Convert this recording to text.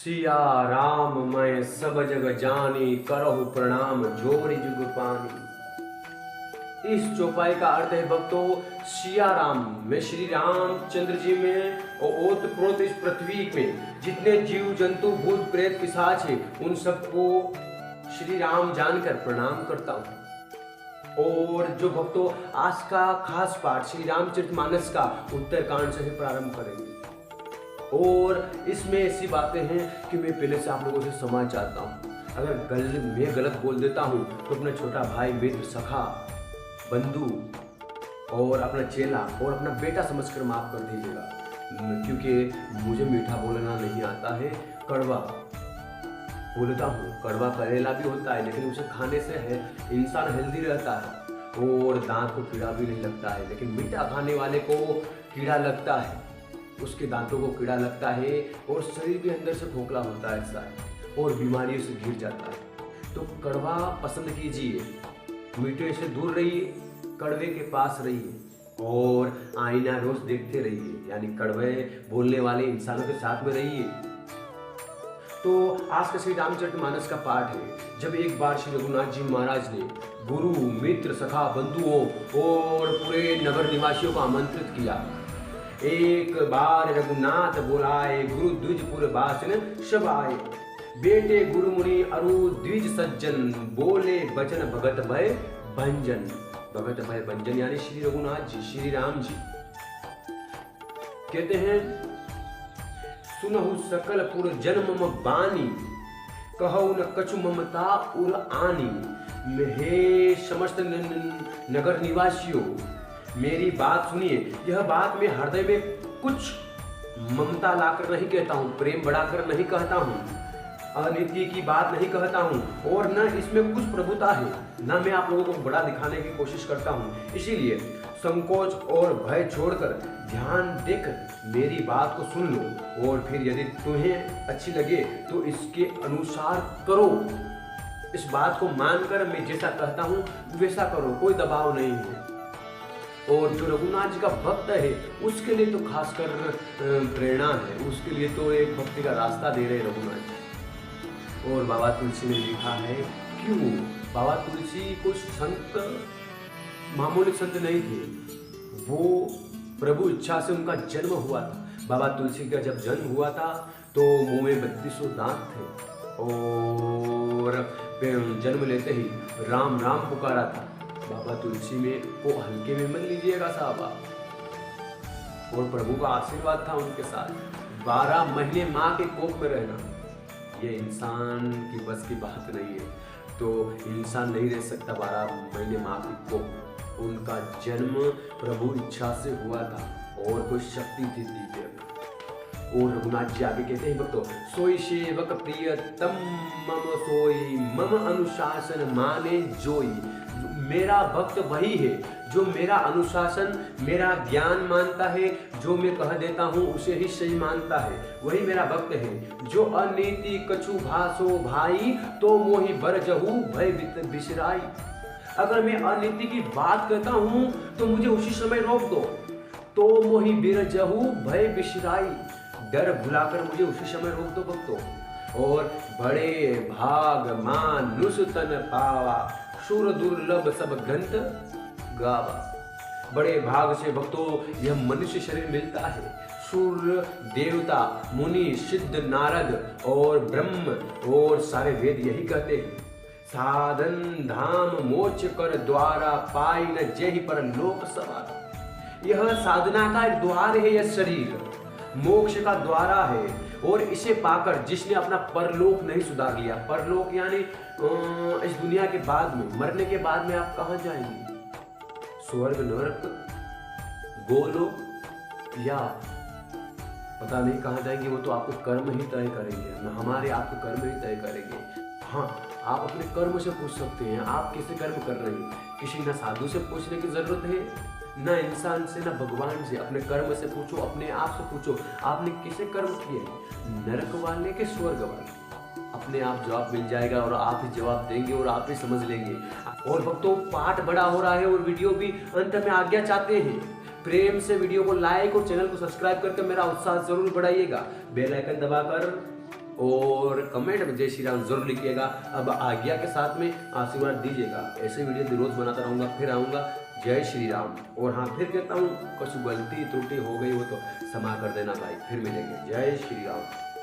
सिया राम मैं सब जग जानी, करहु प्रणाम जोरि जुग पानी। इस चौपाई का अर्थ है भक्तों, सिया राम में श्री रामचंद्र जी में और ओत प्रोत इस पृथ्वी में जितने जीव जंतु भूत प्रेत पिशाच है उन सबको श्री राम जानकर प्रणाम करता हूँ। और जो भक्तों आज का खास पाठ श्री रामचरितमानस का उत्तरकांड से प्रारंभ करेंगे। और इसमें ऐसी बातें हैं कि मैं पहले से आप लोगों से समझ चाहता हूँ। अगर मैं गलत बोल देता हूँ तो अपना छोटा भाई, मित्र, सखा, बंधु और अपना चेला और अपना बेटा समझकर माफ कर दीजिएगा, क्योंकि मुझे मीठा बोलना नहीं आता है। कड़वा बोलता हूँ, कड़वा करेला भी होता है लेकिन उसे खाने से है इंसान हेल्दी रहता है और दांत को कीड़ा भी नहीं लगता है। लेकिन मीठा खाने वाले को कीड़ा लगता है, उसके दांतों को कीड़ा लगता है और शरीर के अंदर से खोखला होता है ऐसा है और बीमारियों से घिर जाता है। तो कड़वा पसंद कीजिए, मीठे से दूर रहिए, कड़वे के पास रहिए और आईना रोज देखते रहिए, यानी कड़वे बोलने वाले इंसानों के साथ में रहिए। तो आज का श्री रामचरितमानस का पाठ है। जब एक बार श्री रघुनाथ जी महाराज ने गुरु, मित्र, सखा, बंधुओं और पूरे नगर निवासियों को आमंत्रित किया। एक बार रघुनाथ बोलाए, गुरु द्विजपुर बासन सब आए। बेटे गुरु मुनि अरु द्विज सज्जन, बोले बचन भगत भय भंजन। भगत भय भंजन यानी श्री रघुनाथ जी, श्री राम जी कहते हैं, सुनहु सकल पुर जन्म मम बानी, कहु न कछु ममता उर आनी। हे समस्त नगर निवासियों, मेरी बात सुनिए। यह बात मैं हृदय में कुछ ममता लाकर नहीं कहता हूँ, प्रेम बढ़ाकर नहीं कहता हूँ, अनिति की बात नहीं कहता हूँ और न इसमें कुछ प्रभुता है, न मैं आप लोगों को बड़ा दिखाने की कोशिश करता हूँ। इसीलिए संकोच और भय छोड़कर ध्यान देकर मेरी बात को सुन लो और फिर यदि तुम्हें अच्छी लगे तो इसके अनुसार करो। इस बात को मानकर मैं जैसा कहता हूँ वैसा करो, कोई दबाव नहीं है। और जो रघुनाथ जी का भक्त है उसके लिए तो खासकर प्रेरणा है, उसके लिए तो एक भक्ति का रास्ता दे रहे रघुनाथ जी। और बाबा तुलसी ने लिखा है, क्यों बाबा तुलसी कोई संत, मामूली संत नहीं थे, वो प्रभु इच्छा से उनका जन्म हुआ था। बाबा तुलसी का जब जन्म हुआ था तो मुंह में 32 दांत थे और जन्म लेते ही राम राम पुकारा था। बाबा तुलसी में को हल्के में मत लीजिएगा साहबा। और प्रभु का आशीर्वाद था उनके साथ। 12 महीने माँ के कोख में रहना ये इंसान की बस की बात नहीं है। तो इंसान नहीं रह सकता 12 महीने माँ की कोख। उनका जन्म प्रभु इच्छा से हुआ था और कोई शक्ति थी दिव्य। और रघुनाथ जी आगे कहते हैं भक्तों, सोई सेवक प्रिय तम मम सोई, मम अनुशासन माने जोई। मेरा भक्त वही है जो मेरा अनुशासन, मेरा ज्ञान मानता है, जो मैं कह देता हूँ उसे ही सही मानता है, वही मेरा भक्त है। जो अनीति कछु भासो भाई, तो मोहि बरजहु भय बिसराई। अगर मैं अनीति की बात करता हूँ तो मुझे उसी समय रोक दो। तो मोहि बिरजहु भय बिसराई, डर भुलाकर मुझे उसी समय रोक दो भक्तों। और बड़े भाग मानुष तन पावा, शूर दुर्लभ सब ग्रंथ गावा। बड़े भाग से भक्तों यह मनुष्य शरीर मिलता है। सूर्य, देवता, मुनि, सिद्ध, नारद और ब्रह्म और सारे वेद यही कहते हैं, साधन धाम मोक्ष कर द्वारा, पाई न जेहि पर लोक सवार। यह साधना का एक द्वार है, यह शरीर मोक्ष का द्वारा है और इसे पाकर जिसने अपना परलोक नहीं सुधार लिया, परलोक यानी इस दुनिया के बाद में, मरने के बाद में आप कहाँ जाएंगे? स्वर्ग, नरक, गोलोक या पता नहीं कहाँ जाएंगे, वो तो आपको कर्म ही तय करेंगे, हमारे आपको कर्म ही तय करेंगे। हाँ, आप अपने कर्म से पूछ सकते हैं आप कैसे कर्म कर रहे हैं। किसी न साधु से पूछने की जरूरत है, न इंसान से, न भगवान से। अपने कर्म से पूछो, अपने आप से पूछो, आपने कैसे कर्म किए, नरक वाले के स्वर्ग वाले। अपने आप जवाब मिल जाएगा और आप ही जवाब देंगे और आप ही समझ लेंगे। और भक्तों पाठ बड़ा हो रहा है और वीडियो भी अंत में आज्ञा चाहते हैं। प्रेम से वीडियो को लाइक और चैनल को सब्सक्राइब करके मेरा उत्साह जरूर बढ़ाइएगा। बेल आइकन दबाकर और कमेंट में जय श्री राम जरूर लिखिएगा। अब आज्ञा के साथ में आशीर्वाद दीजिएगा। ऐसे वीडियो रोज बनाता रहूँगा, फिर आऊँगा। जय श्री राम। और हाँ, फिर कहता हूँ कुछ गलती त्रुटि हो गई हो तो क्षमा कर देना भाई। फिर मिलेंगे। जय श्री राम।